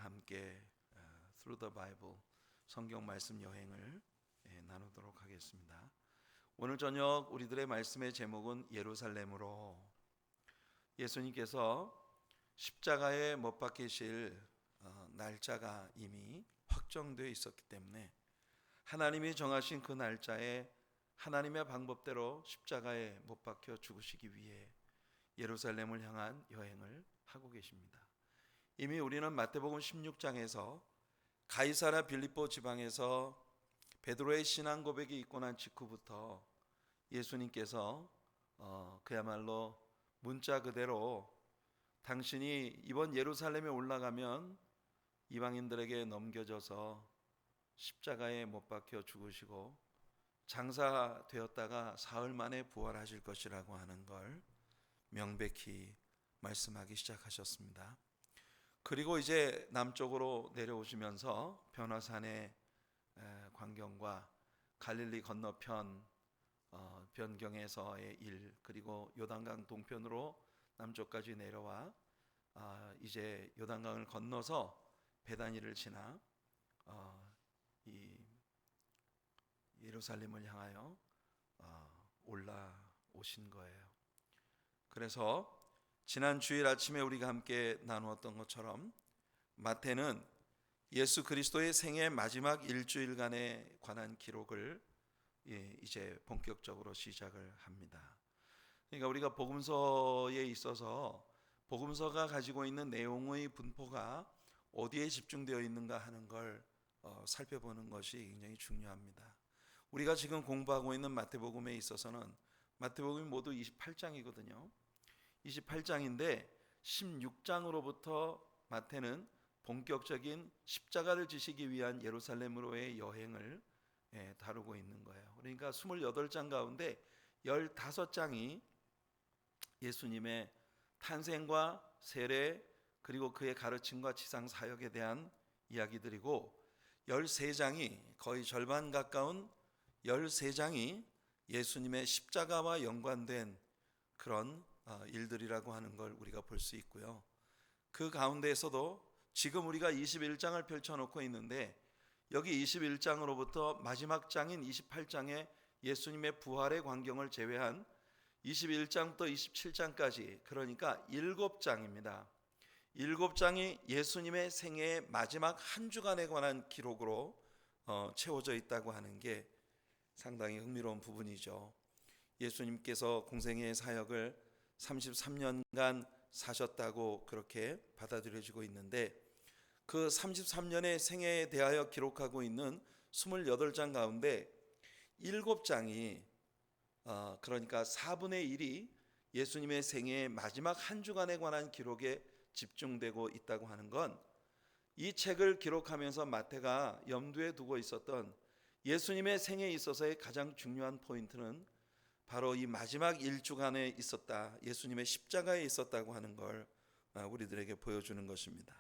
함께 Through the Bible 성경 말씀 여행을 나누도록 하겠습니다. 오늘 저녁 우리들의 말씀의 제목은 예루살렘으로. 예수님께서 십자가에 못 박히실 날짜가 이미 확정되어 있었기 때문에 하나님이 정하신 그 날짜에 하나님의 방법대로 십자가에 못 박혀 죽으시기 위해 예루살렘을 향한 여행을 하고 계십니다. 이미 우리는 마태복음 16장에서 가이사랴 빌립보 지방에서 베드로의 신앙 고백이 있고 난 직후부터 예수님께서 그야말로 문자 그대로 당신이 이번 예루살렘에 올라가면 이방인들에게 넘겨져서 십자가에 못 박혀 죽으시고 장사되었다가 사흘 만에 부활하실 것이라고 하는 걸 명백히 말씀하기 시작하셨습니다. 그리고 이제 남쪽으로 내려오시면서 변화산의 광경과 갈릴리 건너편 변경에서의 일, 그리고 요단강 동편으로 남쪽까지 내려와 이제 요단강을 건너서 베다니를 지나 이 예루살렘을 향하여 올라오신 거예요. 그래서 지난 주일 아침에 우리가 함께 나누었던 것처럼 마태는 예수 그리스도의 생애 마지막 일주일간에 관한 기록을 이제 본격적으로 시작을 합니다. 그러니까 우리가 복음서에 있어서 복음서가 가지고 있는 내용의 분포가 어디에 집중되어 있는가 하는 걸 살펴보는 것이 굉장히 중요합니다. 우리가 지금 공부하고 있는 마태복음에 있어서는 마태복음이 모두 28장이거든요. 28장인데 16장으로부터 마태는 본격적인 십자가를 지시기 위한 예루살렘으로의 여행을 다루고 있는 거예요. 그러니까 28장 가운데 15장이 예수님의 탄생과 세례, 그리고 그의 가르침과 지상 사역에 대한 이야기들이고 13장이 거의 절반 가까운 13장이 예수님의 십자가와 연관된 그런 일들이라고 하는 걸 우리가 볼 수 있고요. 그 가운데에서도 지금 우리가 21장을 펼쳐놓고 있는데 여기 21장으로부터 마지막 장인 28장에 예수님의 부활의 광경을 제외한 21장부터 27장까지, 그러니까 7장입니다. 7장이 예수님의 생애의 마지막 한 주간에 관한 기록으로 채워져 있다고 하는 게 상당히 흥미로운 부분이죠. 예수님께서 공생애의 사역을 33년간 사셨다고 그렇게 받아들여지고 있는데 그 33년의 생애에 대하여 기록하고 있는 28장 가운데 7장이 그러니까 4분의 1이 예수님의 생애의 마지막 한 주간에 관한 기록에 집중되고 있다고 하는 건 이 책을 기록하면서 마태가 염두에 두고 있었던 예수님의 생애에 있어서의 가장 중요한 포인트는 바로 이 마지막 일주간에 있었다, 예수님의 십자가에 있었다고 하는 걸 우리들에게 보여주는 것입니다.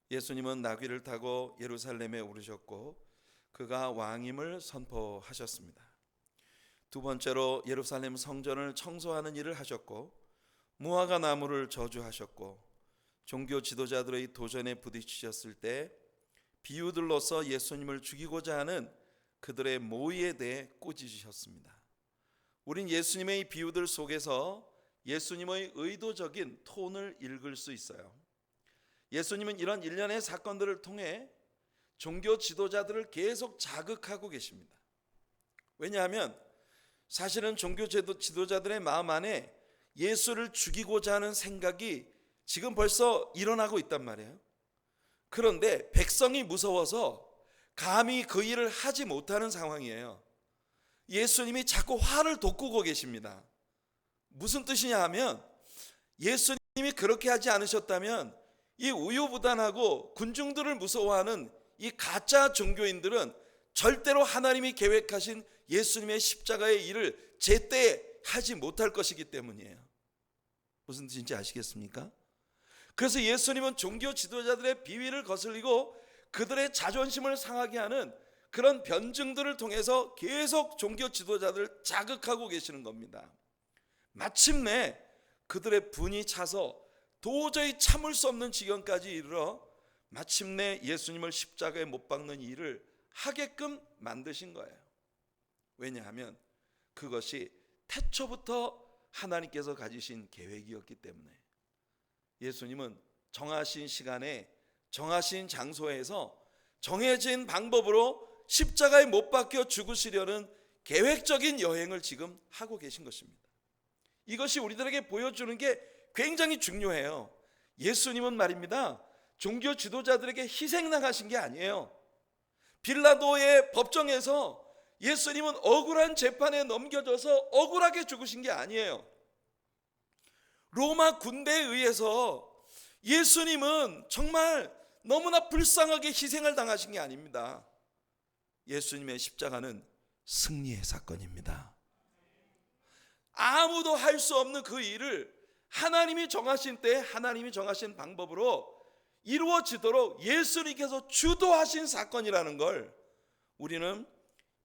예수님은 나귀를 타고 예루살렘에 오르셨고 그가 왕임을 선포하셨습니다. 두 번째로 예루살렘 성전을 청소하는 일을 하셨고 무화과 나무를 저주하셨고 종교 지도자들의 도전에 부딪히셨을 때 비유들로서 예수님을 죽이고자 하는 그들의 모의에 대해 꾸짖으셨습니다. 우린 예수님의 이 비유들 속에서 예수님의 의도적인 톤을 읽을 수 있어요. 예수님은 이런 일련의 사건들을 통해 종교 지도자들을 계속 자극하고 계십니다. 왜냐하면 사실은 종교 지도자들의 마음 안에 예수를 죽이고자 하는 생각이 지금 벌써 일어나고 있단 말이에요. 그런데 백성이 무서워서 감히 그 일을 하지 못하는 상황이에요. 예수님이 자꾸 화를 돋구고 계십니다. 무슨 뜻이냐 하면 예수님이 그렇게 하지 않으셨다면 이 우유부단하고 군중들을 무서워하는 이 가짜 종교인들은 절대로 하나님이 계획하신 예수님의 십자가의 일을 제때 하지 못할 것이기 때문이에요. 무슨 뜻인지 아시겠습니까? 그래서 예수님은 종교 지도자들의 비위를 거슬리고 그들의 자존심을 상하게 하는 그런 변증들을 통해서 계속 종교 지도자들을 자극하고 계시는 겁니다. 마침내 그들의 분이 차서 도저히 참을 수 없는 지경까지 이르러 마침내 예수님을 십자가에 못 박는 일을 하게끔 만드신 거예요. 왜냐하면 그것이 태초부터 하나님께서 가지신 계획이었기 때문에 예수님은 정하신 시간에 정하신 장소에서 정해진 방법으로 십자가에 못 박혀 죽으시려는 계획적인 여행을 지금 하고 계신 것입니다. 이것이 우리들에게 보여주는 게 굉장히 중요해요. 예수님은 말입니다, 종교 지도자들에게 희생당하신 게 아니에요. 빌라도의 법정에서 예수님은 억울한 재판에 넘겨져서 억울하게 죽으신 게 아니에요. 로마 군대에 의해서 예수님은 정말 너무나 불쌍하게 희생을 당하신 게 아닙니다. 예수님의 십자가는 승리의 사건입니다. 아무도 할 수 없는 그 일을 하나님이 정하신 때 하나님이 정하신 방법으로 이루어지도록 예수님께서 주도하신 사건이라는 걸 우리는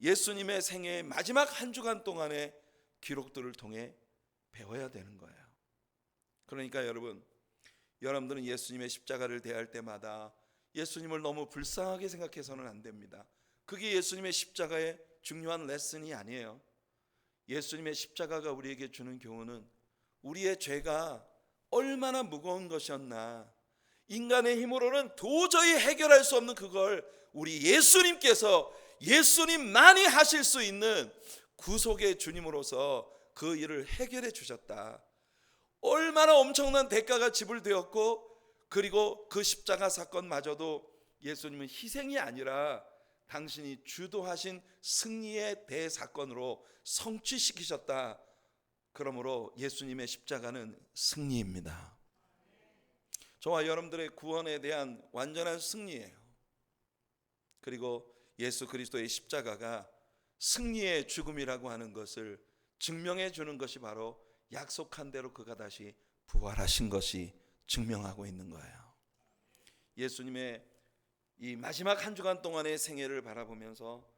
예수님의 생애의 마지막 한 주간 동안의 기록들을 통해 배워야 되는 거예요. 그러니까 여러분들은 예수님의 십자가를 대할 때마다 예수님을 너무 불쌍하게 생각해서는 안 됩니다. 그게 예수님의 십자가의 중요한 레슨이 아니에요. 예수님의 십자가가 우리에게 주는 교훈은 우리의 죄가 얼마나 무거운 것이었나, 인간의 힘으로는 도저히 해결할 수 없는 그걸 우리 예수님만이 하실 수 있는 구속의 주님으로서 그 일을 해결해 주셨다. 얼마나 엄청난 대가가 지불되었고, 그리고 그 십자가 사건마저도 예수님은 희생이 아니라 당신이 주도하신 승리의 대사건으로 성취시키셨다. 그러므로 예수님의 십자가는 승리입니다. 저와 여러분들의 구원에 대한 완전한 승리예요. 그리고 예수 그리스도의 십자가가 승리의 죽음이라고 하는 것을 증명해 주는 것이 바로 약속한 대로 그가 다시 부활하신 것이 증명하고 있는 거예요. 예수님의 이 마지막 한 주간 동안의 생애를 바라보면서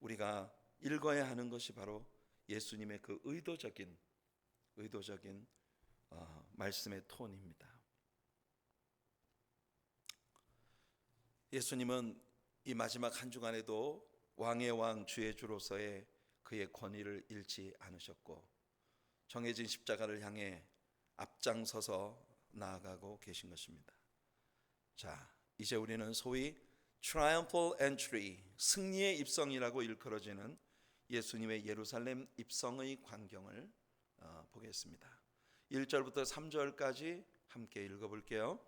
우리가 읽어야 하는 것이 바로 예수님의 그 의도적인 말씀의 톤입니다. 예수님은 이 마지막 한 주간에도 왕의 왕 주의 주로서의 그의 권위를 잃지 않으셨고 정해진 십자가를 향해 앞장서서 나아가고 계신 것입니다. 자, 이제 우리는 소위 triumphal entry, 승리의 입성이라고 일컬어지는 예수님의 예루살렘 입성의 광경을 보겠습니다. 1절부터 3절까지 함께 읽어볼게요.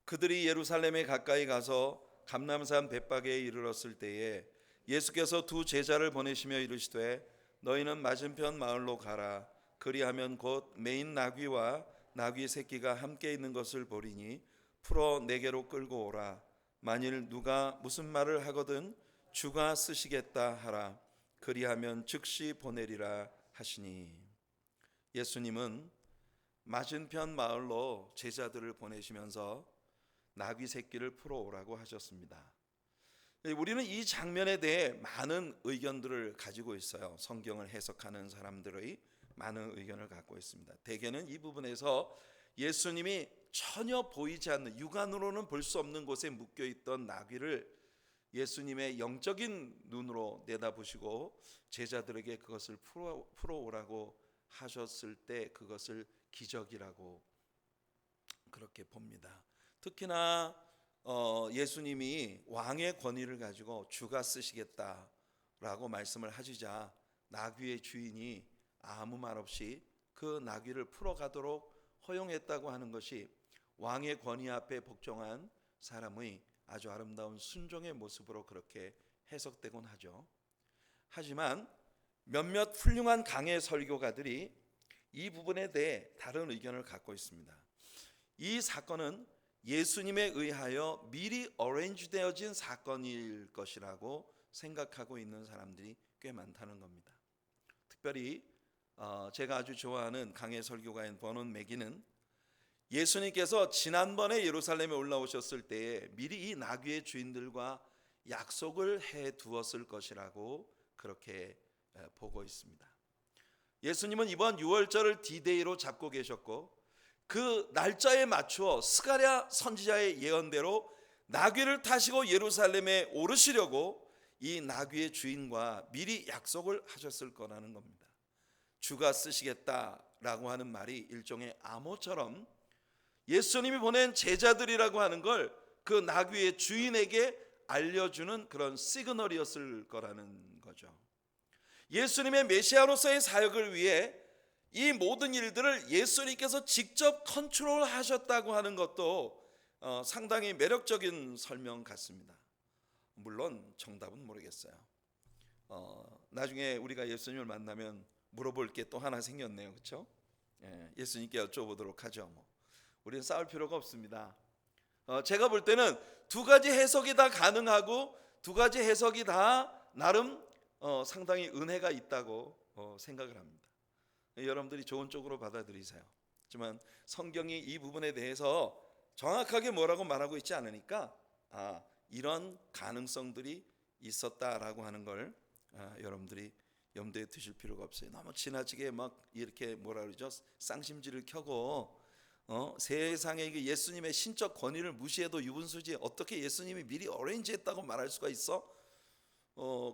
그들이 예루살렘에 가까이 가서 감람산 벳박에 이르렀을 때에 예수께서 두 제자를 보내시며 이르시되 너희는 맞은편 마을로 가라. 그리하면 곧 매인 나귀와 나귀 새끼가 함께 있는 것을 보리니 풀어 내게로 끌고 오라. 만일 누가 무슨 말을 하거든 주가 쓰시겠다 하라. 그리하면 즉시 보내리라 하시니. 예수님은 맞은편 마을로 제자들을 보내시면서 나귀 새끼를 풀어오라고 하셨습니다. 우리는 이 장면에 대해 많은 의견들을 가지고 있어요. 성경을 해석하는 사람들의 많은 의견을 갖고 있습니다. 대개는 이 부분에서 예수님이 전혀 보이지 않는, 육안으로는 볼 수 없는 곳에 묶여있던 나귀를 예수님의 영적인 눈으로 내다보시고 제자들에게 그것을 풀어오라고 하셨을 때 그것을 기적이라고 그렇게 봅니다. 특히나 예수님이 왕의 권위를 가지고 주가 쓰시겠다라고 말씀을 하시자 나귀의 주인이 아무 말 없이 그 나귀를 풀어가도록 허용했다고 하는 것이 왕의 권위 앞에 복종한 사람의 아주 아름다운 순종의 모습으로 그렇게 해석되곤 하죠. 하지만 몇몇 훌륭한 강해 설교가들이 이 부분에 대해 다른 의견을 갖고 있습니다. 이 사건은 예수님에 의하여 미리 어레인지 되어진 사건일 것이라고 생각하고 있는 사람들이 꽤 많다는 겁니다. 특별히 제가 아주 좋아하는 강해 설교가인 버논 매기는 예수님께서 지난번에 예루살렘에 올라오셨을 때에 미리 이 나귀의 주인들과 약속을 해 두었을 것이라고 그렇게 보고 있습니다. 예수님은 이번 6월절을 디데이로 잡고 계셨고 그 날짜에 맞추어 스가랴 선지자의 예언대로 나귀를 타시고 예루살렘에 오르시려고 이 나귀의 주인과 미리 약속을 하셨을 거라는 겁니다. 주가 쓰시겠다라고 하는 말이 일종의 암호처럼 예수님이 보낸 제자들이라고 하는 걸 그 나귀의 주인에게 알려주는 그런 시그널이었을 거라는 거죠. 예수님의 메시아로서의 사역을 위해 이 모든 일들을 예수님께서 직접 컨트롤하셨다고 하는 것도 상당히 매력적인 설명 같습니다. 물론 정답은 모르겠어요. 나중에 우리가 예수님을 만나면 물어볼 게 또 하나 생겼네요, 그렇죠? 예수님께 여쭤보도록 하죠. 우리는 싸울 필요가 없습니다. 제가 볼 때는 두 가지 해석이 다 가능하고 두 가지 해석이 다 나름 상당히 은혜가 있다고 생각을 합니다. 여러분들이 좋은 쪽으로 받아들이세요. 하지만 성경이 이 부분에 대해서 정확하게 뭐라고 말하고 있지 않으니까 이런 가능성들이 있었다라고 하는 걸 여러분들이 염두에 두실 필요가 없어요. 너무 지나치게 막 이렇게 뭐라 그러죠? 쌍심지를 켜고 세상에 예수님의 신적 권위를 무시해도 유분수지 어떻게 예수님이 미리 어레인지했다고 말할 수가 있어?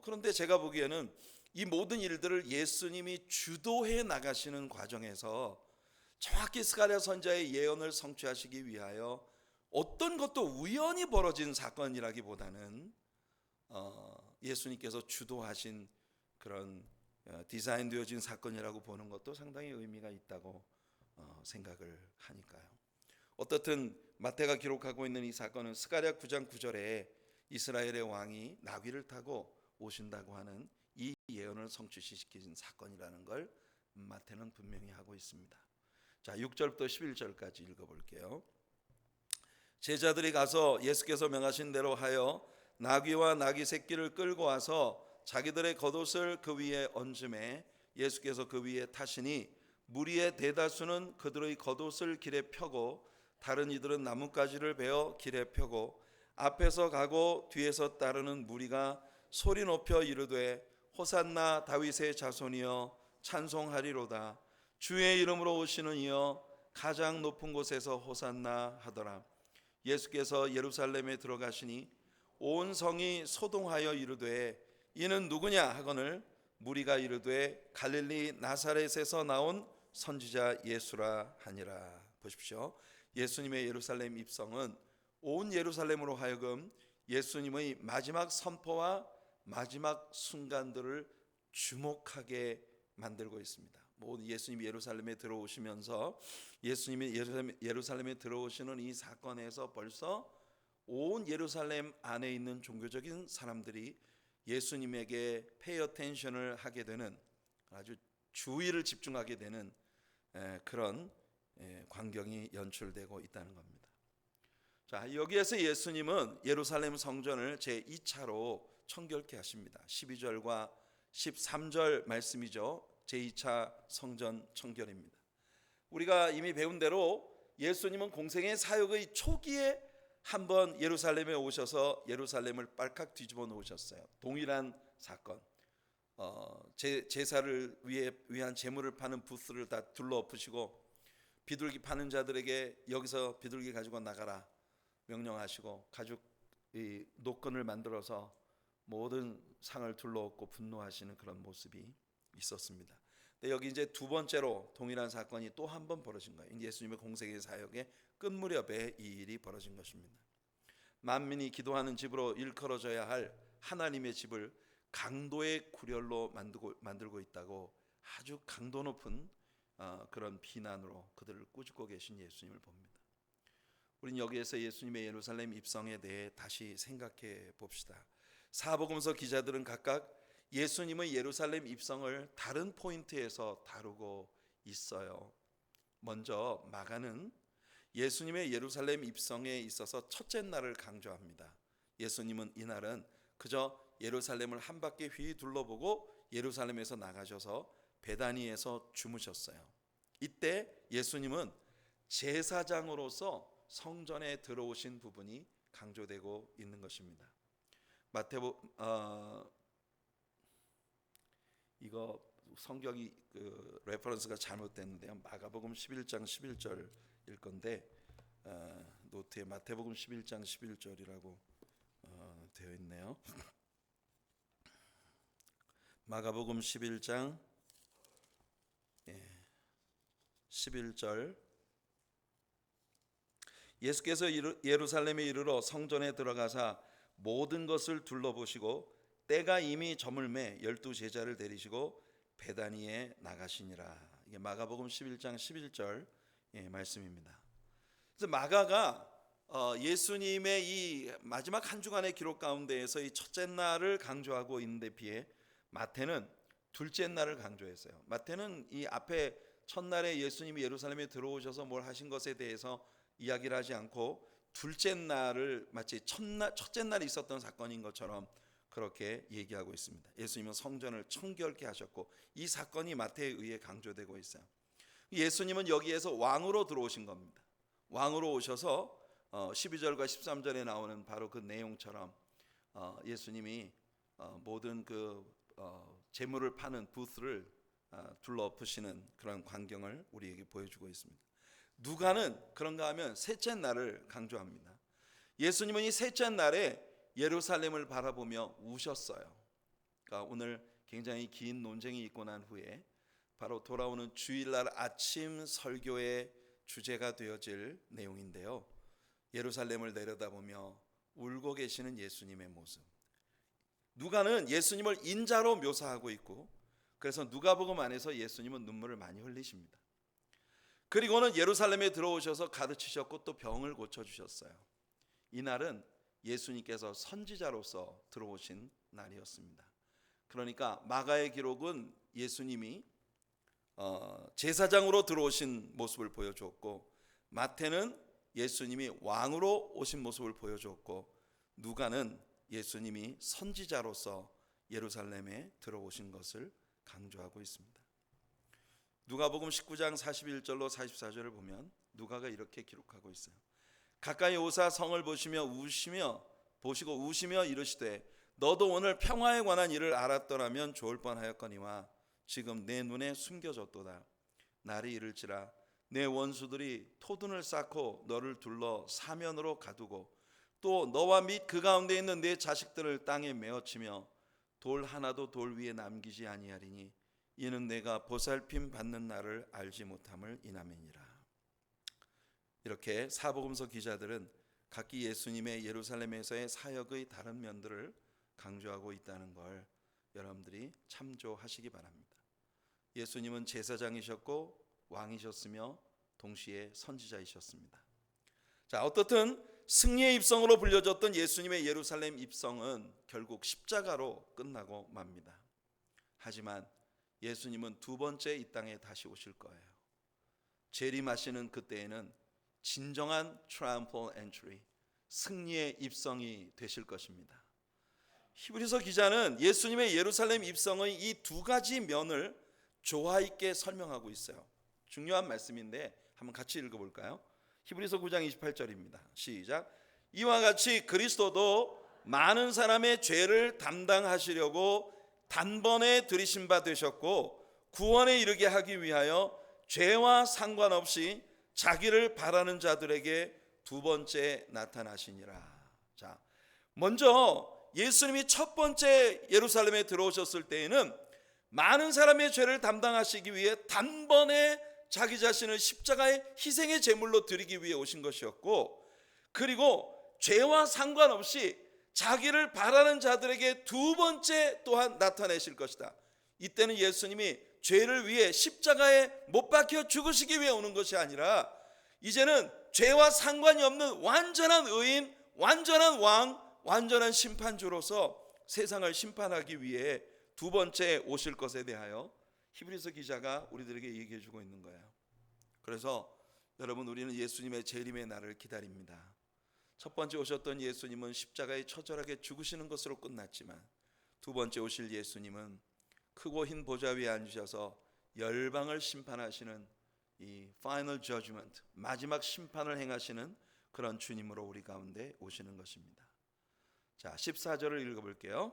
그런데 제가 보기에는 이 모든 일들을 예수님이 주도해 나가시는 과정에서 정확히 스가랴 선지자의 예언을 성취하시기 위하여 어떤 것도 우연히 벌어진 사건이라기보다는 예수님께서 주도하신 그런 디자인되어진 사건이라고 보는 것도 상당히 의미가 있다고 생각을 하니까요. 어떻든 마태가 기록하고 있는 이 사건은 스가랴 9장 9절에 이스라엘의 왕이 나귀를 타고 오신다고 하는 이 예언을 성취시킨 사건이라는 걸 마태는 분명히 하고 있습니다. 자, 6절부터 11절까지 읽어볼게요. 제자들이 가서 예수께서 명하신 대로 하여 나귀와 나귀 새끼를 끌고 와서 자기들의 겉옷을 그 위에 얹음에 예수께서 그 위에 타시니 무리의 대다수는 그들의 겉옷을 길에 펴고 다른 이들은 나뭇가지를 베어 길에 펴고 앞에서 가고 뒤에서 따르는 무리가 소리 높여 이르되 호산나 다윗의 자손이여 찬송하리로다. 주의 이름으로 오시는 이여 가장 높은 곳에서 호산나 하더라. 예수께서 예루살렘에 들어가시니 온 성이 소동하여 이르되 이는 누구냐 하거늘 무리가 이르되 갈릴리 나사렛에서 나온 선지자 예수라 하니라. 보십시오. 예수님의 예루살렘 입성은 온 예루살렘으로 하여금 예수님의 마지막 선포와 마지막 순간들을 주목하게 만들고 있습니다. 모든 예수님이 예루살렘에 들어오시면서 예수님이 예루살렘에 들어오시는 이 사건에서 벌써 온 예루살렘 안에 있는 종교적인 사람들이 예수님에게 페이 어텐션을 하게 되는, 아주 주의를 집중하게 되는 그런 광경이 연출되고 있다는 겁니다. 자, 여기에서 예수님은 예루살렘 성전을 제2차로 청결케 하십니다. 12절과 13절 말씀이죠. 제2차 성전 청결입니다. 우리가 이미 배운 대로 예수님은 공생의 사역의 초기에 한번 예루살렘에 오셔서 예루살렘을 빨칵 뒤집어 놓으셨어요. 동일한 사건. 제사를 위한 제물을 파는 부스를 다 둘러엎으시고 비둘기 파는 자들에게 여기서 비둘기 가지고 나가라 명령하시고 가죽 이 노끈을 만들어서 모든 상을 둘러엎고 분노하시는 그런 모습이 있었습니다. 근데 여기 이제 두 번째로 동일한 사건이 또 한 번 벌어진 거예요. 예수님의 공생의 사역의 끝 무렵에 이 일이 벌어진 것입니다. 만민이 기도하는 집으로 일컬어져야 할 하나님의 집을 강도의 구렬로 만들고 있다고 아주 강도 높은 그런 비난으로 그들을 꾸짖고 계신 예수님을 봅니다. 우리는 여기에서 예수님의 예루살렘 입성에 대해 다시 생각해 봅시다. 사복음서 기자들은 각각 예수님의 예루살렘 입성을 다른 포인트에서 다루고 있어요. 먼저 마가는 예수님의 예루살렘 입성에 있어서 첫째 날을 강조합니다. 예수님은 이날은 그저 예루살렘을 한 바퀴 휘 둘러보고 예루살렘에서 나가셔서 베다니에서 주무셨어요. 이때 예수님은 제사장으로서 성전에 들어오신 부분이 강조되고 있는 것입니다. 이거 성경이 레퍼런스가 잘못됐는데요. 마가복음 11장 11절일 건데 노트에 마태복음 11장 11절이라고 되어 있네요. 마가복음 11장 11절. 예수께서 예루살렘에 이르러 성전에 들어가사 모든 것을 둘러보시고 때가 이미 저물매 12제자를 데리시고 베다니에 나가시니라. 이게 마가복음 11장 11절 말씀입니다. 그래서 마가가 예수님의 이 마지막 한 주간의 기록 가운데에서 이 첫째 날을 강조하고 있는데 비해 마태는 둘째 날을 강조했어요. 마태는 이 앞에 첫날에 예수님이 예루살렘에 들어오셔서 뭘 하신 것에 대해서 이야기를 하지 않고 둘째 날을 마치 첫째 날에 있었던 사건인 것처럼 그렇게 얘기하고 있습니다. 예수님은 성전을 청결케 하셨고 이 사건이 마태에 의해 강조되고 있어요. 예수님은 여기에서 왕으로 들어오신 겁니다. 왕으로 오셔서 12절과 13절에 나오는 바로 그 내용처럼 예수님이 모든 그 재물을 파는 부스를 둘러엎으시는 그런 광경을 우리에게 보여주고 있습니다. 누가는 그런가 하면 셋째 날을 강조합니다. 예수님은 이 셋째 날에 예루살렘을 바라보며 우셨어요. 그러니까 오늘 굉장히 긴 논쟁이 있고 난 후에 바로 돌아오는 주일날 아침 설교의 주제가 되어질 내용인데요. 예루살렘을 내려다보며 울고 계시는 예수님의 모습. 누가는 예수님을 인자로 묘사하고 있고 그래서 누가복음 안에서 예수님은 눈물을 많이 흘리십니다. 그리고는 예루살렘에 들어오셔서 가르치셨고 또 병을 고쳐주셨어요. 이날은 예수님께서 선지자로서 들어오신 날이었습니다. 그러니까 마가의 기록은 예수님이 제사장으로 들어오신 모습을 보여주었고 마태는 예수님이 왕으로 오신 모습을 보여주었고 누가는 예수님이 선지자로서 예루살렘에 들어오신 것을 강조하고 있습니다. 누가복음 19장 41절로 44절을 보면 누가가 이렇게 기록하고 있어요. 가까이 오사 성을 보시고 우시며 이르시되 너도 오늘 평화에 관한 일을 알았더라면 좋을 뻔하였거니와 지금 내 눈에 숨겨졌도다. 날이 이를지라 내 원수들이 토둔을 쌓고 너를 둘러 사면으로 가두고 또 너와 및 그 가운데 있는 내 자식들을 땅에 메어치며 돌 하나도 돌 위에 남기지 아니하리니 이는 내가 보살핌 받는 날을 알지 못함을 인함이니라. 이렇게 사복음서 기자들은 각기 예수님의 예루살렘에서의 사역의 다른 면들을 강조하고 있다는 걸 여러분들이 참조하시기 바랍니다. 예수님은 제사장이셨고 왕이셨으며 동시에 선지자이셨습니다. 자, 어떻든 승리의 입성으로 불려졌던 예수님의 예루살렘 입성은 결국 십자가로 끝나고 맙니다. 하지만 예수님은 두 번째 이 땅에 다시 오실 거예요. 재림하시는 그때에는 진정한 triumphal entry, 승리의 입성이 되실 것입니다. 히브리서 기자는 예수님의 예루살렘 입성의 이 두 가지 면을 조화 있게 설명하고 있어요. 중요한 말씀인데 한번 같이 읽어볼까요? 히브리서 9장 28절입니다. 시작. 이와 같이 그리스도도 많은 사람의 죄를 담당하시려고 단번에 들이신 바 되셨고 구원에 이르게 하기 위하여 죄와 상관없이 자기를 바라는 자들에게 두 번째 나타나시니라. 자, 먼저 예수님이 첫 번째 예루살렘에 들어오셨을 때에는 많은 사람의 죄를 담당하시기 위해 단번에 자기 자신을 십자가의 희생의 제물로 드리기 위해 오신 것이었고, 그리고 죄와 상관없이 자기를 바라는 자들에게 두 번째 또한 나타내실 것이다. 이때는 예수님이 죄를 위해 십자가에 못 박혀 죽으시기 위해 오는 것이 아니라 이제는 죄와 상관이 없는 완전한 의인, 완전한 왕, 완전한 심판주로서 세상을 심판하기 위해 두 번째 오실 것에 대하여 히브리서 기자가 우리들에게 얘기해 주고 있는 거예요. 그래서 여러분, 우리는 예수님의 재림의 날을 기다립니다. 첫 번째 오셨던 예수님은 십자가에 처절하게 죽으시는 것으로 끝났지만 두 번째 오실 예수님은 크고 흰 보좌 위에 앉으셔서 열방을 심판하시는 이 final judgment, 마지막 심판을 행하시는 그런 주님으로 우리 가운데 오시는 것입니다. 자, 14절을 읽어볼게요.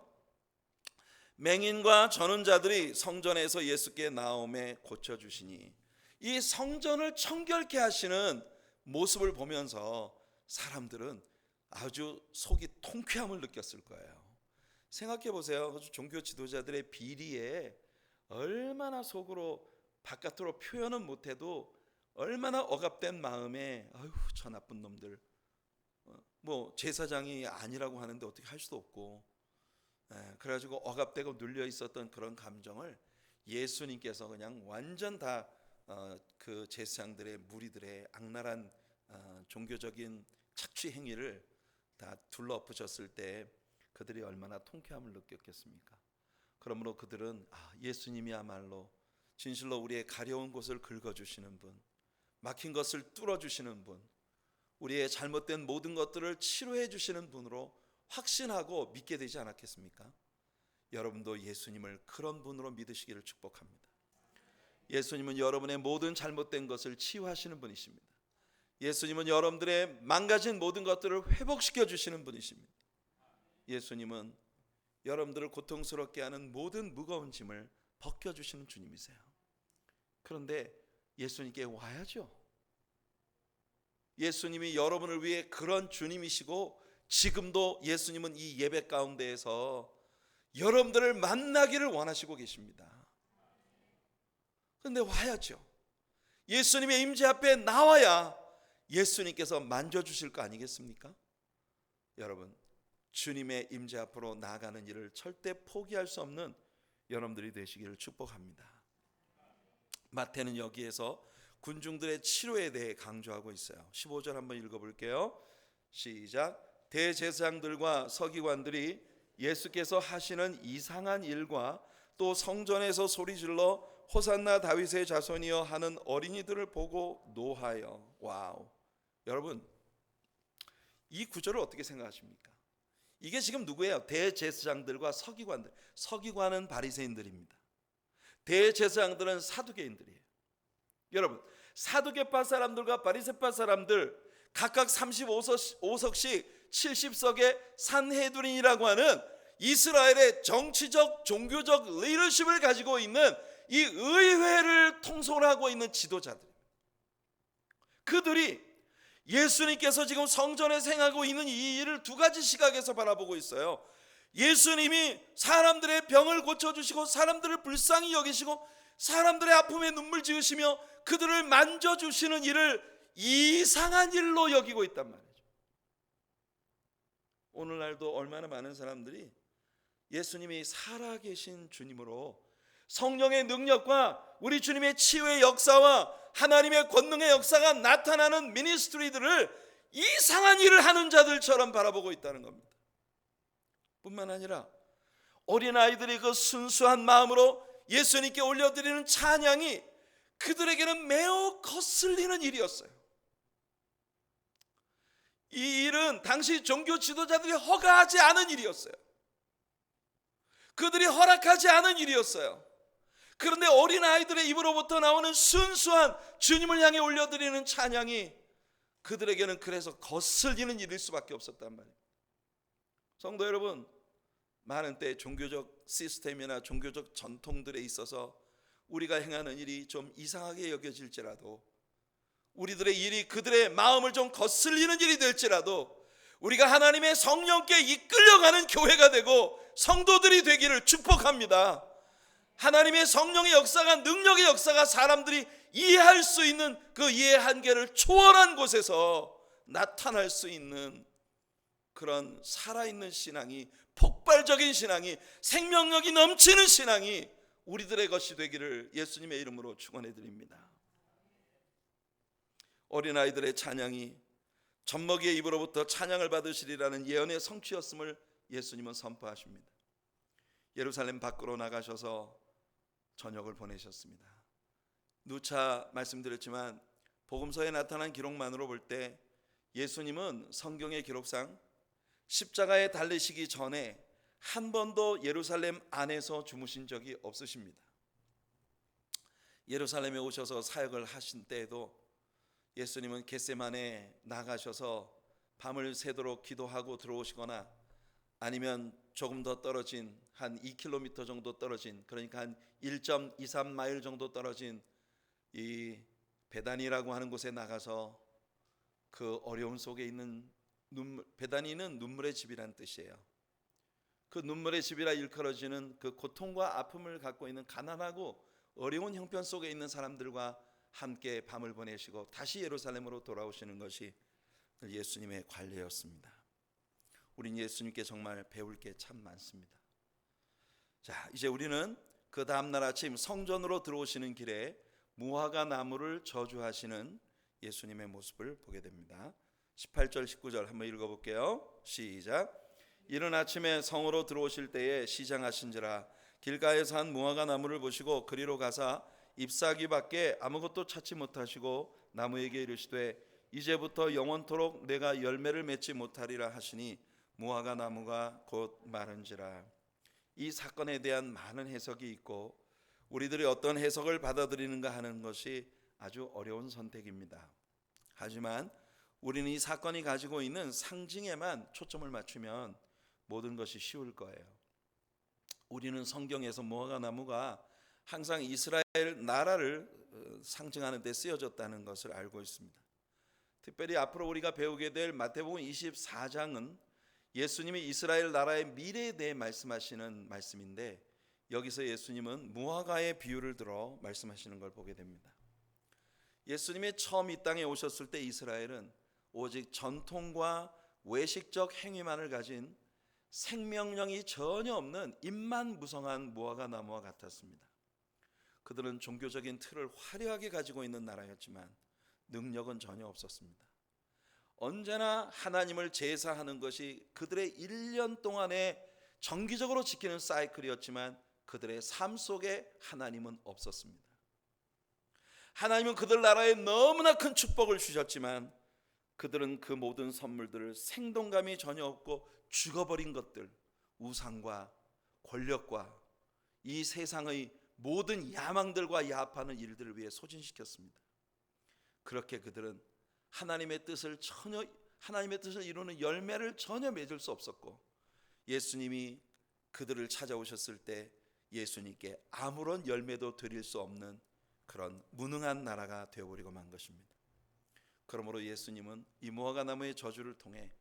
맹인과 저는 자들이 성전에서 예수께 나옴에 고쳐주시니, 이 성전을 청결케 하시는 모습을 보면서 사람들은 아주 속이 통쾌함을 느꼈을 거예요. 생각해 보세요. 종교 지도자들의 비리에 얼마나 속으로 바깥으로 표현은 못해도 얼마나 억압된 마음에 아유 저 나쁜 놈들, 뭐 제사장이 아니라고 하는데 어떻게 할 수도 없고, 그래가지고 억압되고 눌려 있었던 그런 감정을 예수님께서 그냥 완전 다 그 제사장들의 무리들의 악랄한 종교적인 착취 행위를 다 둘러엎으셨을 때 그들이 얼마나 통쾌함을 느꼈겠습니까? 그러므로 그들은 예수님이야말로 진실로 우리의 가려운 곳을 긁어주시는 분, 막힌 것을 뚫어주시는 분, 우리의 잘못된 모든 것들을 치료해 주시는 분으로 확신하고 믿게 되지 않았겠습니까? 여러분도 예수님을 그런 분으로 믿으시기를 축복합니다. 예수님은 여러분의 모든 잘못된 것을 치유하시는 분이십니다. 예수님은 여러분들의 망가진 모든 것들을 회복시켜 주시는 분이십니다. 예수님은 여러분들을 고통스럽게 하는 모든 무거운 짐을 벗겨주시는 주님이세요. 그런데 예수님께 와야죠. 예수님이 여러분을 위해 그런 주님이시고 지금도 예수님은 이 예배 가운데에서 여러분들을 만나기를 원하시고 계십니다. 그런데 와야죠. 예수님의 임재 앞에 나와야 예수님께서 만져주실 거 아니겠습니까? 여러분, 주님의 임재 앞으로 나아가는 일을 절대 포기할 수 없는 여러분들이 되시기를 축복합니다. 마태는 여기에서 군중들의 치료에 대해 강조하고 있어요. 15절 한번 읽어볼게요. 시작. 대제사장들과 서기관들이 예수께서 하시는 이상한 일과 또 성전에서 소리질러 호산나 다윗의 자손이여 하는 어린이들을 보고 노하여. 와우. 여러분, 이 구절을 어떻게 생각하십니까? 이게 지금 누구예요? 대제사장들과 서기관들. 서기관은 바리새인들입니다. 대제사장들은 사두개인들이에요. 여러분, 사두개파 사람들과 바리새파 사람들 각각 35석씩 70석의 산헤드린이라고 하는 이스라엘의 정치적 종교적 리더십을 가지고 있는 이 의회를 통솔하고 있는 지도자들, 그들이 예수님께서 지금 성전에서 행하고 있는 이 일을 두 가지 시각에서 바라보고 있어요. 예수님이 사람들의 병을 고쳐주시고 사람들을 불쌍히 여기시고 사람들의 아픔에 눈물 지으시며 그들을 만져주시는 일을 이상한 일로 여기고 있단 말이죠. 오늘날도 얼마나 많은 사람들이 예수님이 살아계신 주님으로 성령의 능력과 우리 주님의 치유의 역사와 하나님의 권능의 역사가 나타나는 미니스트리들을 이상한 일을 하는 자들처럼 바라보고 있다는 겁니다. 뿐만 아니라 어린아이들이 그 순수한 마음으로 예수님께 올려드리는 찬양이 그들에게는 매우 거슬리는 일이었어요. 이 일은 당시 종교 지도자들이 허가하지 않은 일이었어요. 그들이 허락하지 않은 일이었어요. 그런데 어린아이들의 입으로부터 나오는 순수한 주님을 향해 올려드리는 찬양이 그들에게는 그래서 거슬리는 일일 수밖에 없었단 말이에요. 성도 여러분, 많은 때 종교적 시스템이나 종교적 전통들에 있어서 우리가 행하는 일이 좀 이상하게 여겨질지라도, 우리들의 일이 그들의 마음을 좀 거슬리는 일이 될지라도 우리가 하나님의 성령께 이끌려가는 교회가 되고 성도들이 되기를 축복합니다. 하나님의 성령의 역사가, 능력의 역사가 사람들이 이해할 수 있는 그 이해 한계를 초월한 곳에서 나타날 수 있는 그런 살아있는 신앙이, 폭발적인 신앙이, 생명력이 넘치는 신앙이 우리들의 것이 되기를 예수님의 이름으로 축원해 드립니다. 어린아이들의 찬양이 젖먹이의 입으로부터 찬양을 받으시리라는 예언의 성취였음을 예수님은 선포하십니다. 예루살렘 밖으로 나가셔서 저녁을 보내셨습니다. 누차 말씀드렸지만 복음서에 나타난 기록만으로 볼 때 예수님은 성경의 기록상 십자가에 달리시기 전에 한 번도 예루살렘 안에서 주무신 적이 없으십니다. 예루살렘에 오셔서 사역을 하신 때에도 예수님은 겟세마네에 나가셔서 밤을 새도록 기도하고 들어오시거나 아니면 조금 더 떨어진 한 2km 정도 떨어진, 그러니까 한 1.23마일 정도 떨어진 이 베다니라고 하는 곳에 나가서 그 어려움 속에 있는 베다니는 눈물의 집이란 뜻이에요. 그 눈물의 집이라 일컬어지는 그 고통과 아픔을 갖고 있는 가난하고 어려운 형편 속에 있는 사람들과 함께 밤을 보내시고 다시 예루살렘으로 돌아오시는 것이 예수님의 관례였습니다. 우린 예수님께 정말 배울 게 참 많습니다. 자, 이제 우리는 그 다음날 아침 성전으로 들어오시는 길에 무화과 나무를 저주하시는 예수님의 모습을 보게 됩니다. 18절 19절 한번 읽어볼게요. 시작. 이른 아침에 성으로 들어오실 때에 시장하신지라 길가에서 한 무화과 나무를 보시고 그리로 가사 잎사귀밖에 아무것도 찾지 못하시고 나무에게 이르시되 이제부터 영원토록 내가 열매를 맺지 못하리라 하시니 무화과 나무가 곧 마른지라. 이 사건에 대한 많은 해석이 있고 우리들이 어떤 해석을 받아들이는가 하는 것이 아주 어려운 선택입니다. 하지만 우리는 이 사건이 가지고 있는 상징에만 초점을 맞추면 모든 것이 쉬울 거예요. 우리는 성경에서 무화과 나무가 항상 이스라엘 나라를 상징하는 데 쓰여졌다는 것을 알고 있습니다. 특별히 앞으로 우리가 배우게 될 마태복음 24장은 예수님이 이스라엘 나라의 미래에 대해 말씀하시는 말씀인데 여기서 예수님은 무화과의 비유를 들어 말씀하시는 걸 보게 됩니다. 예수님이 처음 이 땅에 오셨을 때 이스라엘은 오직 전통과 외식적 행위만을 가진 생명력이 전혀 없는 잎만 무성한 무화과 나무와 같았습니다. 그들은 종교적인 틀을 화려하게 가지고 있는 나라였지만 능력은 전혀 없었습니다. 언제나 하나님을 제사하는 것이 그들의 1년 동안에 정기적으로 지키는 사이클이었지만 그들의 삶 속에 하나님은 없었습니다. 하나님은 그들 나라에 너무나 큰 축복을 주셨지만 그들은 그 모든 선물들을 생동감이 전혀 없고 죽어버린 것들, 우상과 권력과 이 세상의 모든 야망들과 야합하는 일들을 위해 소진시켰습니다. 그렇게 그들은 하나님의 뜻을 이루는 열매를 전혀 맺을 수 없었고 예수님이 그들을 찾아오셨을 때 예수님께 아무런 열매도 드릴 수 없는 그런 무능한 나라가 되어버리고 만 것입니다. 그러므로 예수님은 이 무화과 나무의 저주를 통해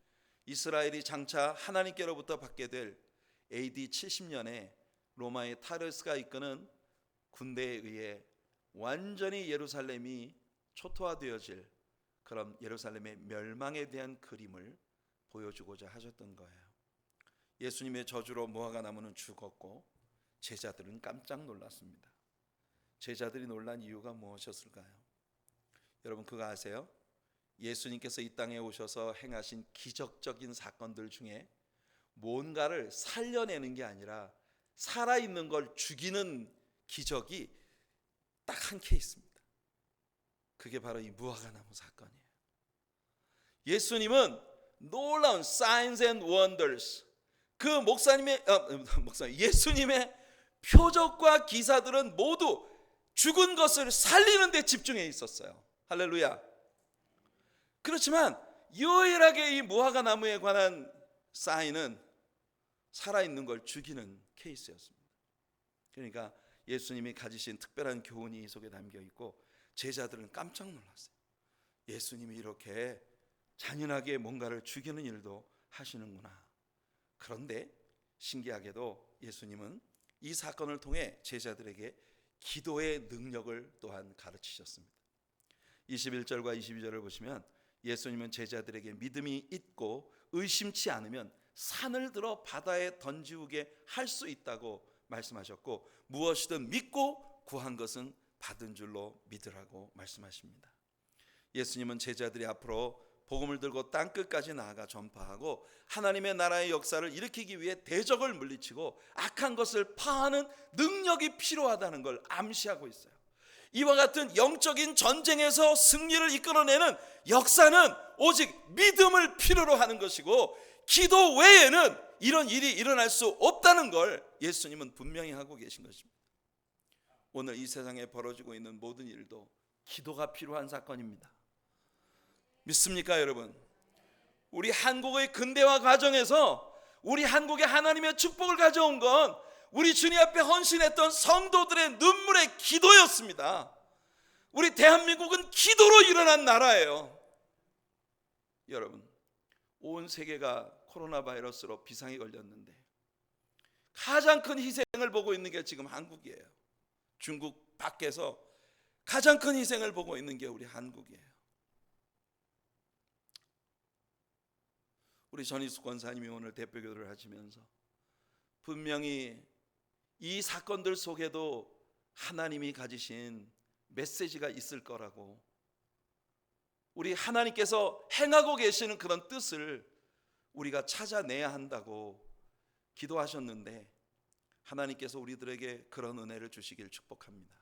이스라엘이 장차 하나님께로부터 받게 될 AD 70년에 로마의 타르스가 이끄는 군대에 의해 완전히 예루살렘이 초토화되어질 그런 예루살렘의 멸망에 대한 그림을 보여주고자 하셨던 거예요. 예수님의 저주로 무화과 나무는 죽었고 제자들은 깜짝 놀랐습니다. 제자들이 놀란 이유가 무엇이었을까요? 여러분 그거 아세요? 예수님께서 이 땅에 오셔서 행하신 기적적인 사건들 중에 뭔가를 살려내는 게 아니라 살아있는 걸 죽이는 기적이 딱 한 케이스입니다. 그게 바로 이 무화과 나무 사건이에요. 예수님은 놀라운 signs and wonders, 그 예수님의 표적과 기사들은 모두 죽은 것을 살리는 데 집중해 있었어요. 할렐루야. 그렇지만 유일하게 이 무화과 나무에 관한 사인은 살아있는 걸 죽이는 케이스였습니다. 그러니까 예수님이 가지신 특별한 교훈이 이 속에 담겨 있고 제자들은 깜짝 놀랐어요. 예수님이 이렇게 잔인하게 뭔가를 죽이는 일도 하시는구나. 그런데 신기하게도 예수님은 이 사건을 통해 제자들에게 기도의 능력을 또한 가르치셨습니다. 21절과 22절을 보시면 예수님은 제자들에게 믿음이 있고 의심치 않으면 산을 들어 바다에 던지우게 할 수 있다고 말씀하셨고 무엇이든 믿고 구한 것은 받은 줄로 믿으라고 말씀하십니다. 예수님은 제자들이 앞으로 복음을 들고 땅끝까지 나아가 전파하고 하나님의 나라의 역사를 일으키기 위해 대적을 물리치고 악한 것을 파하는 능력이 필요하다는 걸 암시하고 있어요. 이와 같은 영적인 전쟁에서 승리를 이끌어내는 역사는 오직 믿음을 필요로 하는 것이고 기도 외에는 이런 일이 일어날 수 없다는 걸 예수님은 분명히 하고 계신 것입니다. 오늘 이 세상에 벌어지고 있는 모든 일도 기도가 필요한 사건입니다. 믿습니까 여러분? 우리 한국의 근대화 과정에서 우리 한국에 하나님의 축복을 가져온 건 우리 주님 앞에 헌신했던 성도들의 눈물의 기도였습니다. 우리 대한민국은 기도로 일어난 나라예요. 여러분, 온 세계가 코로나 바이러스로 비상이 걸렸는데 가장 큰 희생을 보고 있는 게 지금 한국이에요. 중국 밖에서 가장 큰 희생을 보고 있는 게 우리 한국이에요. 우리 전희숙 권사님이 오늘 대표기도를 하시면서 분명히 이 사건들 속에도 하나님이 가지신 메시지가 있을 거라고, 우리 하나님께서 행하고 계시는 그런 뜻을 우리가 찾아내야 한다고 기도하셨는데, 하나님께서 우리들에게 그런 은혜를 주시길 축복합니다.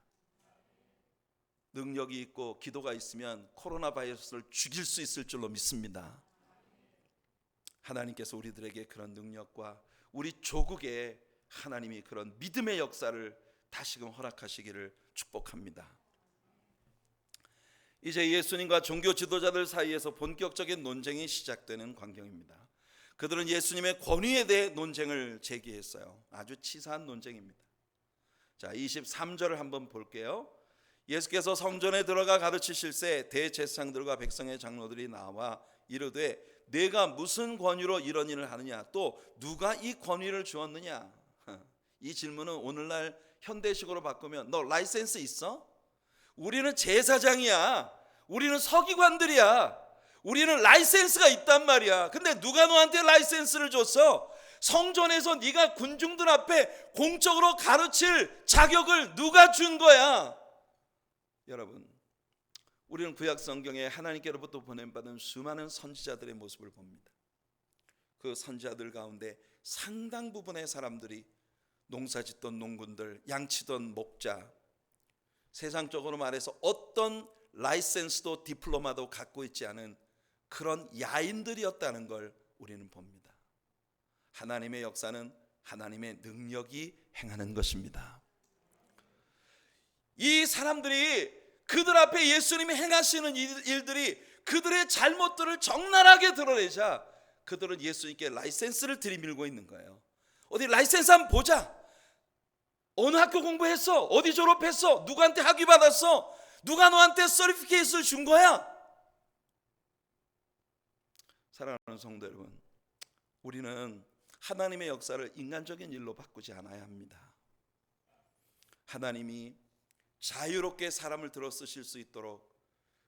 능력이 있고 기도가 있으면 코로나 바이러스를 죽일 수 있을 줄로 믿습니다. 하나님께서 우리들에게 그런 능력과 우리 조국에 하나님이 그런 믿음의 역사를 다시금 허락하시기를 축복합니다. 이제 예수님과 종교 지도자들 사이에서 본격적인 논쟁이 시작되는 광경입니다. 그들은 예수님의 권위에 대해 논쟁을 제기했어요. 아주 치사한 논쟁입니다. 자, 23절을 한번 볼게요. 예수께서 성전에 들어가 가르치실새 대제사장들과 백성의 장로들이 나와 이르되 내가 무슨 권위로 이런 일을 하느냐, 또 누가 이 권위를 주었느냐. 이 질문은 오늘날 현대식으로 바꾸면 너 라이센스 있어? 우리는 제사장이야, 우리는 서기관들이야, 우리는 라이센스가 있단 말이야. 근데 누가 너한테 라이센스를 줬어? 성전에서 네가 군중들 앞에 공적으로 가르칠 자격을 누가 준 거야? 여러분, 우리는 구약 성경에 하나님께로부터 보냄받은 수많은 선지자들의 모습을 봅니다. 그 선지자들 가운데 상당 부분의 사람들이 농사짓던 농군들, 양치던 목자, 세상적으로 말해서 어떤 라이센스도 디플로마도 갖고 있지 않은 그런 야인들이었다는 걸 우리는 봅니다. 하나님의 역사는 하나님의 능력이 행하는 것입니다. 이 사람들이 그들 앞에 예수님이 행하시는 일들이 그들의 잘못들을 적나라하게 드러내자 그들은 예수님께 라이센스를 들이밀고 있는 거예요. 어디 라이센스 한번 보자. 어느 학교 공부했어? 어디 졸업했어? 누구한테 학위 받았어? 누가 너한테 서티피케이트를 준 거야? 사랑하는 성도 여러분, 우리는 하나님의 역사를 인간적인 일로 바꾸지 않아야 합니다. 하나님이 자유롭게 사람을 들어 쓰실 수 있도록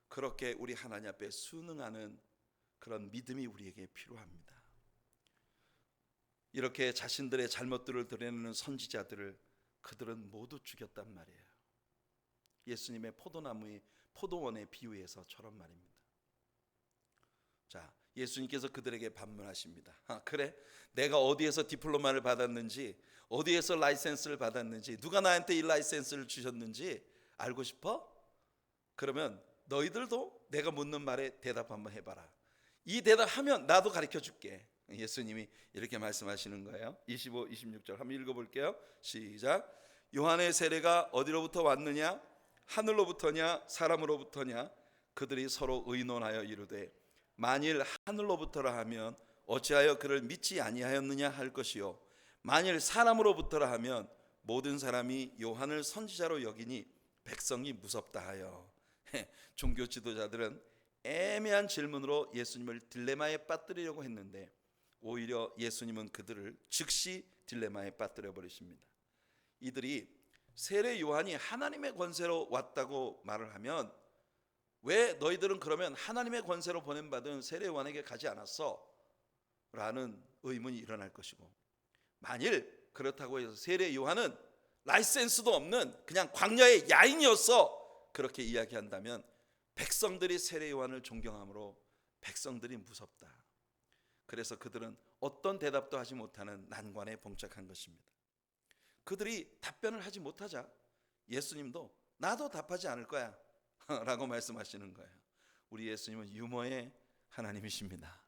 그렇게 우리 하나님 앞에 순응하는 그런 믿음이 우리에게 필요합니다. 이렇게 자신들의 잘못들을 드러내는 선지자들을 그들은 모두 죽였단 말이에요. 예수님의 포도원의 비유에서처럼 말입니다. 자, 예수님께서 그들에게 반문하십니다. 그래? 내가 어디에서 디플로마를 받았는지, 어디에서 라이센스를 받았는지, 누가 나한테 이 라이센스를 주셨는지 알고 싶어? 그러면 너희들도 내가 묻는 말에 대답 한번 해봐라. 이 대답하면 나도 가르쳐 줄게. 예수님이 이렇게 말씀하시는 거예요. 25, 26절 한번 읽어볼게요. 시작. 요한의 세례가 어디로부터 왔느냐? 하늘로부터냐 사람으로부터냐? 그들이 서로 의논하여 이르되 만일 하늘로부터라 하면 어찌하여 그를 믿지 아니하였느냐 할 것이요, 만일 사람으로부터라 하면 모든 사람이 요한을 선지자로 여기니 백성이 무섭다 하여. 종교 지도자들은 애매한 질문으로 예수님을 딜레마에 빠뜨리려고 했는데 오히려 예수님은 그들을 즉시 딜레마에 빠뜨려 버리십니다. 이들이 세례 요한이 하나님의 권세로 왔다고 말을 하면 왜 너희들은 그러면 하나님의 권세로 보냄받은 세례 요한에게 가지 않았어? 라는 의문이 일어날 것이고, 만일 그렇다고 해서 세례 요한은 라이센스도 없는 그냥 광야의 야인이었어, 그렇게 이야기한다면 백성들이 세례 요한을 존경함으로 백성들이 무섭다. 그래서 그들은 어떤 대답도 하지 못하는 난관에 봉착한 것입니다. 그들이 답변을 하지 못하자 예수님도 나도 답하지 않을 거야 라고 말씀하시는 거예요. 우리 예수님은 유머의 하나님이십니다.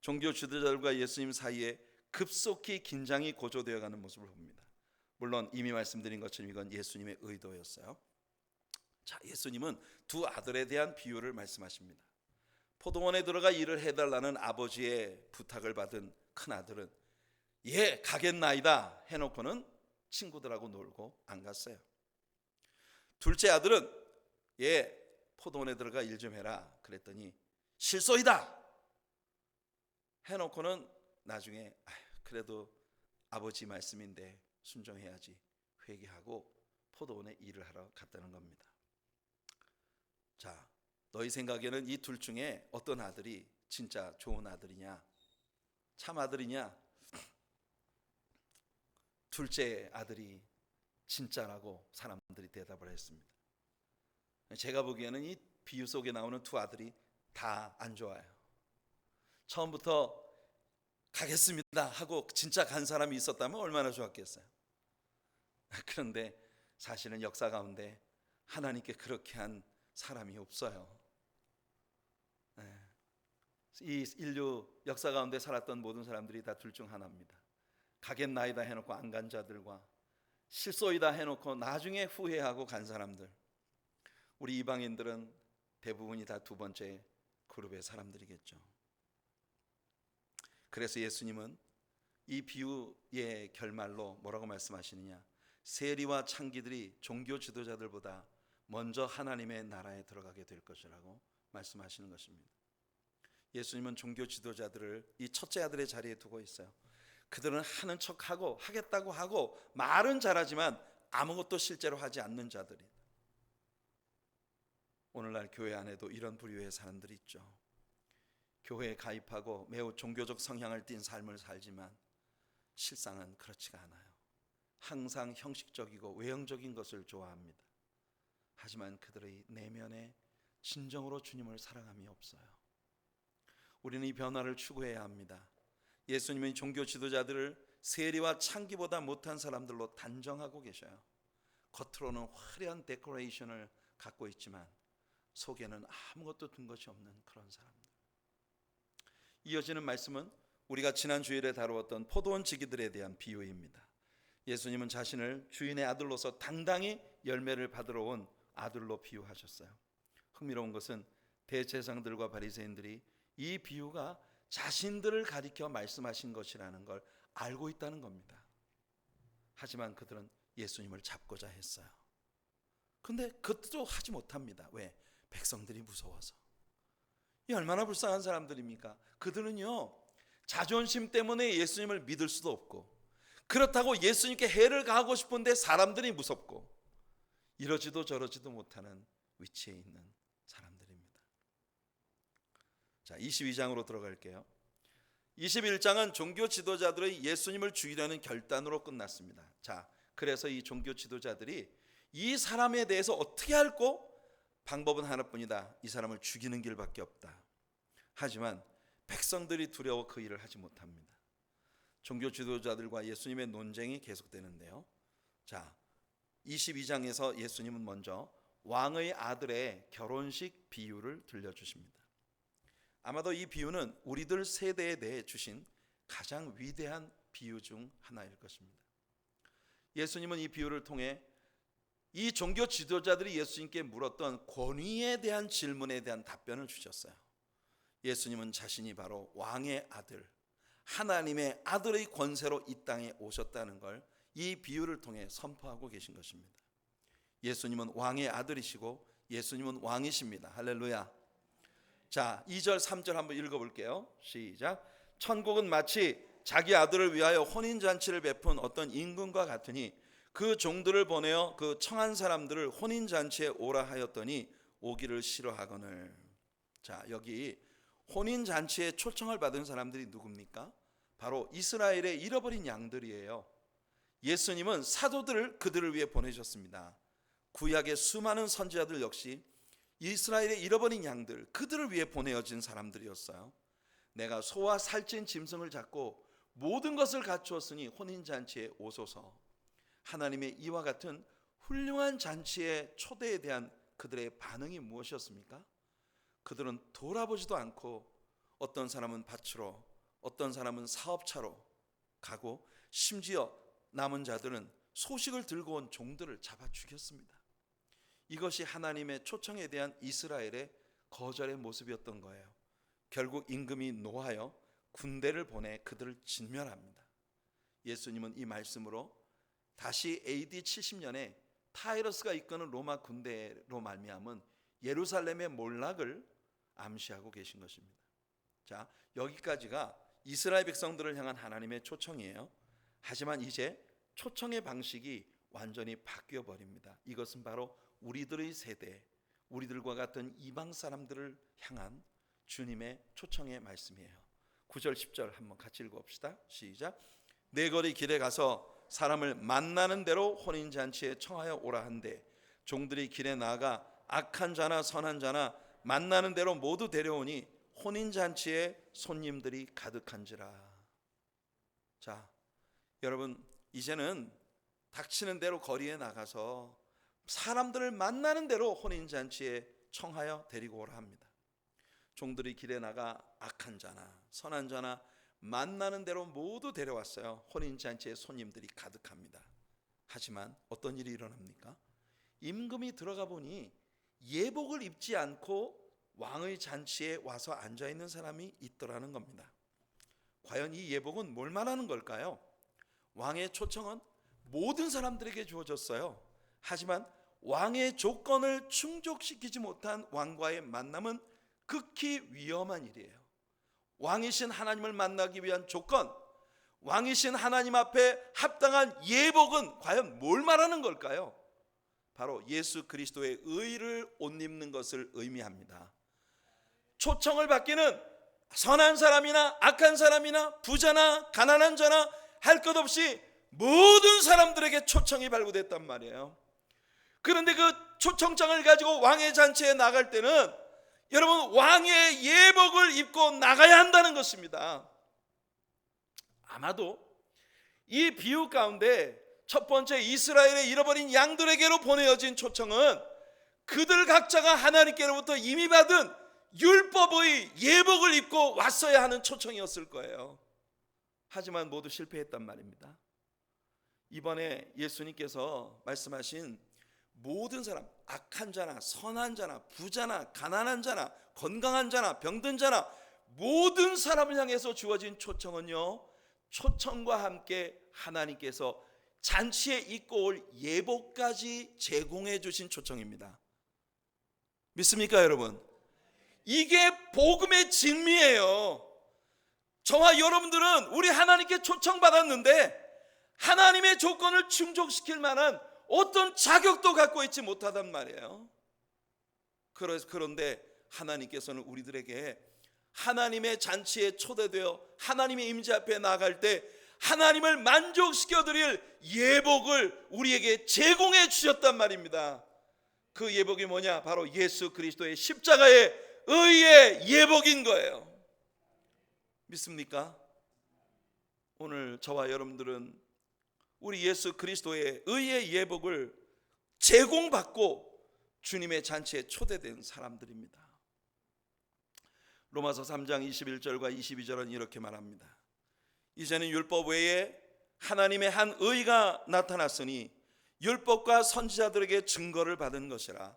종교 지도자들과 예수님 사이에 급속히 긴장이 고조되어가는 모습을 봅니다. 물론 이미 말씀드린 것처럼 이건 예수님의 의도였어요. 자, 예수님은 두 아들에 대한 비유를 말씀하십니다. 포도원에 들어가 일을 해달라는 아버지의 부탁을 받은 큰 아들은 예 가겠나이다 해놓고는 친구들하고 놀고 안 갔어요. 둘째 아들은 예 포도원에 들어가 일 좀 해라 그랬더니 실소이다 해놓고는 나중에 그래도 아버지 말씀인데 순종해야지 회개하고 포도원에 일을 하러 갔다는 겁니다. 자, 너희 생각에는 이 둘 중에 어떤 아들이 진짜 좋은 아들이냐, 참 아들이냐? 둘째 아들이 진짜라고 사람들이 대답을 했습니다. 제가 보기에는 이 비유 속에 나오는 두 아들이 다 안 좋아요. 처음부터 가겠습니다 하고 진짜 간 사람이 있었다면 얼마나 좋았겠어요. 그런데 사실은 역사 가운데 하나님께 그렇게 한 사람이 없어요. 이 인류 역사 가운데 살았던 모든 사람들이 다 둘 중 하나입니다. 가겠나이다 해놓고 안 간 자들과 실소이다 해놓고 나중에 후회하고 간 사람들. 우리 이방인들은 대부분이 다 두 번째 그룹의 사람들이겠죠. 그래서 예수님은 이 비유의 결말로 뭐라고 말씀하시느냐, 세리와 창기들이 종교 지도자들보다 먼저 하나님의 나라에 들어가게 될 것이라고 말씀하시는 것입니다. 예수님은 종교 지도자들을 이 첫째 아들의 자리에 두고 있어요. 그들은 하는 척하고 하겠다고 하고 말은 잘하지만 아무것도 실제로 하지 않는 자들이. 오늘날 교회 안에도 이런 부류의 사람들이 있죠. 교회에 가입하고 매우 종교적 성향을 띤 삶을 살지만 실상은 그렇지가 않아요. 항상 형식적이고 외형적인 것을 좋아합니다. 하지만 그들의 내면에 진정으로 주님을 사랑함이 없어요. 우리는 이 변화를 추구해야 합니다. 예수님은 종교 지도자들을 세리와 창기보다 못한 사람들로 단정하고 계셔요. 겉으로는 화려한 데코레이션을 갖고 있지만 속에는 아무것도 든 것이 없는 그런 사람들. 이어지는 말씀은 우리가 지난 주일에 다루었던 포도원 지기들에 대한 비유입니다. 예수님은 자신을 주인의 아들로서 당당히 열매를 받으러 온 아들로 비유하셨어요. 흥미로운 것은 대제사장들과 바리새인들이 이 비유가 자신들을 가리켜 말씀하신 것이라는 걸 알고 있다는 겁니다. 하지만 그들은 예수님을 잡고자 했어요. 근데 그것도 하지 못합니다. 왜? 백성들이 무서워서. 이 얼마나 불쌍한 사람들입니까? 그들은요, 자존심 때문에 예수님을 믿을 수도 없고, 그렇다고 예수님께 해를 가하고 싶은데 사람들이 무섭고, 이러지도 저러지도 못하는 위치에 있는 사람들입니다. 자, 22장으로 들어갈게요. 21장은 종교 지도자들의 예수님을 죽이려는 결단으로 끝났습니다. 자, 그래서 이 종교 지도자들이 이 사람에 대해서 어떻게 할고? 방법은 하나뿐이다. 이 사람을 죽이는 길밖에 없다. 하지만 백성들이 두려워 그 일을 하지 못합니다. 종교 지도자들과 예수님의 논쟁이 계속되는데요. 자, 22장에서 예수님은 먼저 왕의 아들의 결혼식 비유를 들려주십니다. 아마도 이 비유는 우리들 세대에 대해 주신 가장 위대한 비유 중 하나일 것입니다. 예수님은 이 비유를 통해 이 종교 지도자들이 예수님께 물었던 권위에 대한 질문에 대한 답변을 주셨어요. 예수님은 자신이 바로 왕의 아들, 하나님의 아들의 권세로 이 땅에 오셨다는 걸 이 비유를 통해 선포하고 계신 것입니다. 예수님은 왕의 아들이시고 예수님은 왕이십니다. 할렐루야. 자, 2절 3절 한번 읽어볼게요. 시작. 천국은 마치 자기 아들을 위하여 혼인잔치를 베푼 어떤 임금과 같으니 그 종들을 보내어 그 청한 사람들을 혼인잔치에 오라 하였더니 오기를 싫어하거늘. 자, 여기 혼인잔치에 초청을 받은 사람들이 누굽니까? 바로 이스라엘의 잃어버린 양들이에요. 예수님은 사도들을 그들을 위해 보내셨습니다. 구약의 수많은 선지자들 역시 이스라엘의 잃어버린 양들, 그들을 위해 보내어진 사람들이었어요. 내가 소와 살찐 짐승을 잡고 모든 것을 갖추었으니 혼인잔치에 오소서. 하나님의 이와 같은 훌륭한 잔치의 초대에 대한 그들의 반응이 무엇이었습니까? 그들은 돌아보지도 않고 어떤 사람은 밭으로, 어떤 사람은 사업차로 가고, 심지어 남은 자들은 소식을 들고 온 종들을 잡아 죽였습니다. 이것이 하나님의 초청에 대한 이스라엘의 거절의 모습이었던 거예요. 결국 임금이 노하여 군대를 보내 그들을 진멸합니다. 예수님은 이 말씀으로 다시 AD 70년에 타이러스가 이끄는 로마 군대로 말미암은 예루살렘의 몰락을 암시하고 계신 것입니다. 자, 여기까지가 이스라엘 백성들을 향한 하나님의 초청이에요. 하지만 이제 초청의 방식이 완전히 바뀌어 버립니다. 이것은 바로 우리들의 세대, 우리들과 같은 이방 사람들을 향한 주님의 초청의 말씀이에요. 9절 10절 한번 같이 읽어봅시다. 시작. 내 거리 길에 가서 사람을 만나는 대로 혼인잔치에 청하여 오라 한대 종들이 길에 나아가 악한 자나 선한 자나 만나는 대로 모두 데려오니 혼인잔치에 손님들이 가득한지라. 자, 여러분, 이제는 닥치는 대로 거리에 나가서 사람들을 만나는 대로 혼인잔치에 청하여 데리고 오라 합니다. 종들이 길에 나가 악한 자나 선한 자나 만나는 대로 모두 데려왔어요. 혼인잔치에 손님들이 가득합니다. 하지만 어떤 일이 일어납니까? 임금이 들어가 보니 예복을 입지 않고 왕의 잔치에 와서 앉아있는 사람이 있더라는 겁니다. 과연 이 예복은 뭘 말하는 걸까요? 왕의 초청은 모든 사람들에게 주어졌어요. 하지만 왕의 조건을 충족시키지 못한 왕과의 만남은 극히 위험한 일이에요. 왕이신 하나님을 만나기 위한 조건, 왕이신 하나님 앞에 합당한 예복은 과연 뭘 말하는 걸까요? 바로 예수 그리스도의 의를 옷 입는 것을 의미합니다. 초청을 받기는 선한 사람이나 악한 사람이나 부자나 가난한 자나 할 것 없이 모든 사람들에게 초청이 발부됐단 말이에요. 그런데 그 초청장을 가지고 왕의 잔치에 나갈 때는 여러분, 왕의 예복을 입고 나가야 한다는 것입니다. 아마도 이 비유 가운데 첫 번째 이스라엘의 잃어버린 양들에게로 보내어진 초청은 그들 각자가 하나님께로부터 이미 받은 율법의 예복을 입고 왔어야 하는 초청이었을 거예요. 하지만 모두 실패했단 말입니다. 이번에 예수님께서 말씀하신 모든 사람, 악한 자나 선한 자나 부자나 가난한 자나 건강한 자나 병든 자나 모든 사람을 향해서 주어진 초청은요, 초청과 함께 하나님께서 잔치에 입고 올 예복까지 제공해 주신 초청입니다. 믿습니까, 여러분? 이게 복음의 진미예요. 저와 여러분들은 우리 하나님께 초청받았는데 하나님의 조건을 충족시킬 만한 어떤 자격도 갖고 있지 못하단 말이에요. 그런데 하나님께서는 우리들에게 하나님의 잔치에 초대되어 하나님의 임재 앞에 나갈 때 하나님을 만족시켜드릴 예복을 우리에게 제공해 주셨단 말입니다. 그 예복이 뭐냐? 바로 예수 그리스도의 십자가의 의의 예복인 거예요. 믿습니까? 오늘 저와 여러분들은 우리 예수 그리스도의 의의 예복을 제공받고 주님의 잔치에 초대된 사람들입니다. 로마서 3장 21절과 22절은 이렇게 말합니다. 이제는 율법 외에 하나님의 한 의가 나타났으니 율법과 선지자들에게 증거를 받은 것이라.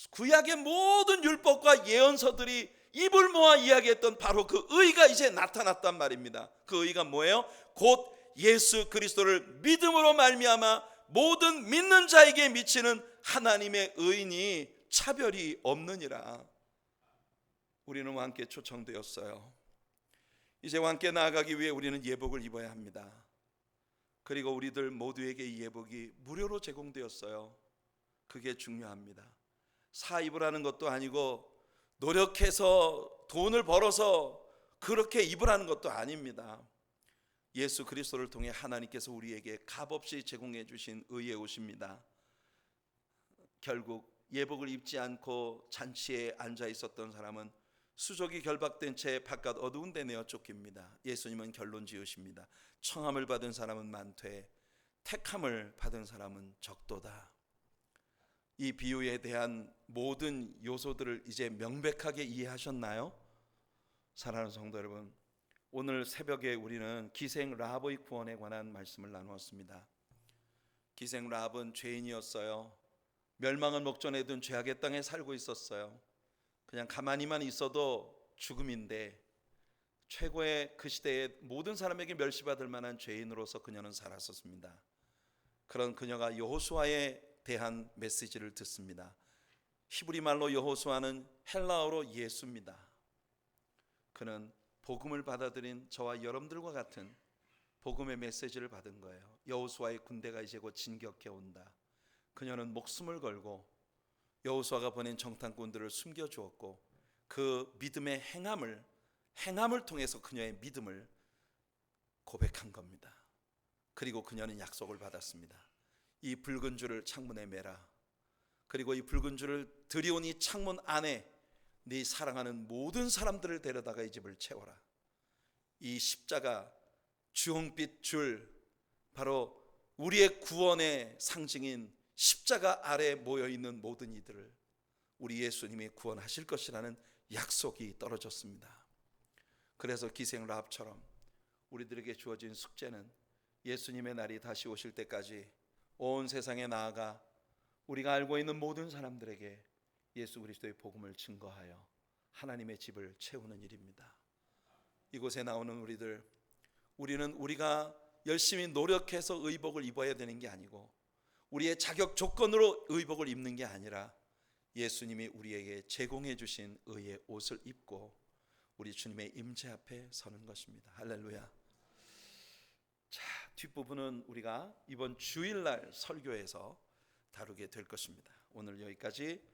구약의 모든 율법과 예언서들이 입을 모아 이야기했던 바로 그 의가 이제 나타났단 말입니다. 그 의가 뭐예요? 곧 예수 그리스도를 믿음으로 말미암아 모든 믿는 자에게 미치는 하나님의 의인이 차별이 없느니라. 우리는 왕께 초청되었어요. 이제 왕께 나아가기 위해 우리는 예복을 입어야 합니다. 그리고 우리들 모두에게 이 예복이 무료로 제공되었어요. 그게 중요합니다. 사 입으라는 것도 아니고 노력해서 돈을 벌어서 그렇게 입으라는 것도 아닙니다. 예수 그리스도를 통해 하나님께서 우리에게 값없이 제공해 주신 의의 옷입니다. 결국 예복을 입지 않고 잔치에 앉아 있었던 사람은 수족이 결박된 채 바깥 어두운 데 내어 쫓깁니다. 예수님은 결론 지으십니다. 청함을 받은 사람은 많되 택함을 받은 사람은 적도다. 이 비유에 대한 모든 요소들을 이제 명백하게 이해하셨나요? 사랑하는 성도 여러분, 오늘 새벽에 우리는 기생 라합의 구원에 관한 말씀을 나누었습니다. 기생 라합은 죄인이었어요. 멸망을 목전에 둔 죄악의 땅에 살고 있었어요. 그냥 가만히만 있어도 죽음인데 최고의 그 시대의 모든 사람에게 멸시받을 만한 죄인으로서 그녀는 살았었습니다. 그런 그녀가 여호수아에 대한 메시지를 듣습니다. 히브리 말로 여호수아는 헬라어로 예수입니다. 그는 복음을 받아들인 저와 여러분들과 같은 복음의 메시지를 받은 거예요. 여호수아의 군대가 이제 곧 진격해 온다. 그녀는 목숨을 걸고 여호수아가 보낸 정탐꾼들을 숨겨주었고 그 믿음의 행함을 통해서 그녀의 믿음을 고백한 겁니다. 그리고 그녀는 약속을 받았습니다. 이 붉은 줄을 창문에 매라. 그리고 이 붉은 줄을 들이온 이 창문 안에 네 사랑하는 모든 사람들을 데려다가 이 집을 채워라. 이 십자가 주홍빛 줄, 바로 우리의 구원의 상징인 십자가 아래 모여있는 모든 이들을 우리 예수님이 구원하실 것이라는 약속이 떨어졌습니다. 그래서 기생 라합처럼 우리들에게 주어진 숙제는 예수님의 날이 다시 오실 때까지 온 세상에 나아가 우리가 알고 있는 모든 사람들에게 예수 그리스도의 복음을 증거하여 하나님의 집을 채우는 일입니다. 이곳에 나오는 우리는 우리가 열심히 노력해서 의복을 입어야 되는 게 아니고 우리의 자격 조건으로 의복을 입는 게 아니라 예수님이 우리에게 제공해 주신 의의 옷을 입고 우리 주님의 임재 앞에 서는 것입니다. 할렐루야. 자, 뒷부분은 우리가 이번 주일날 설교에서 다루게 될 것입니다. 오늘 여기까지